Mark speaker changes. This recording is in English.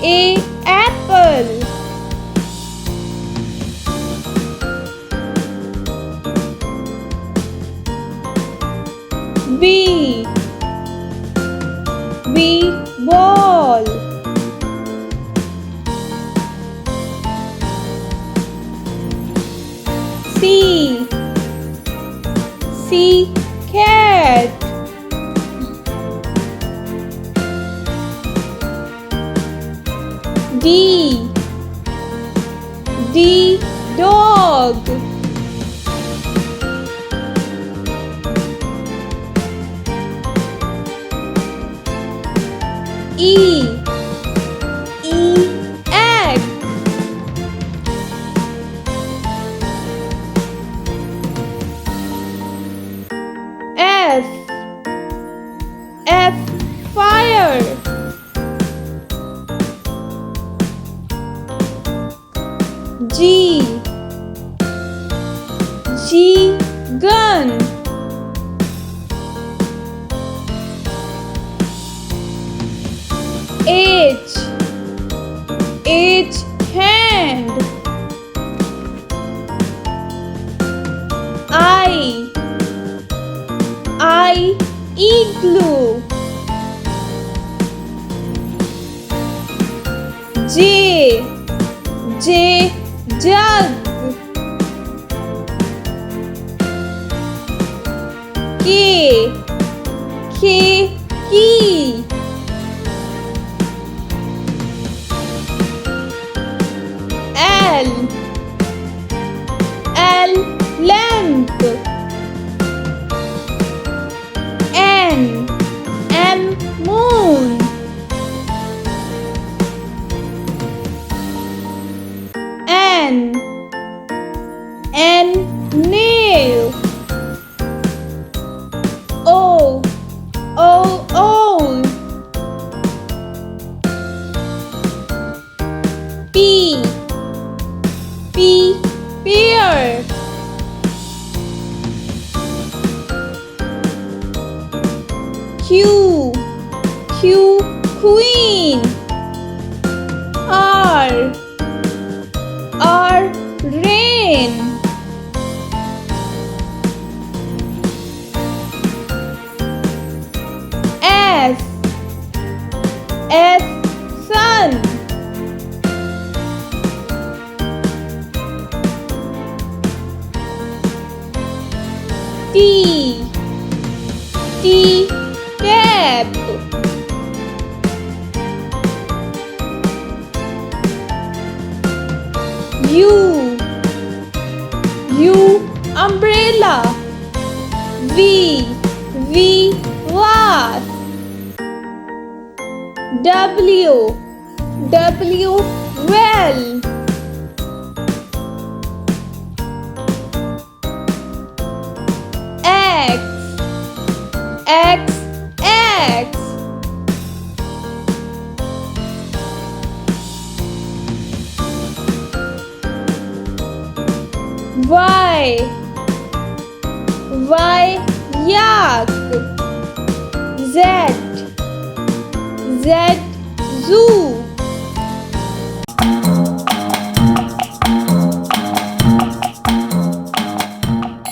Speaker 1: A apple. B ball. C cat. D dog. E egg. F fire. G gun. H hand. I igloo. J jug. K key. L lamp. M moon. N nail. O P pear. Q queen. R rain. S sun. T tap. U umbrella. V vase. W well. X Y yak. Z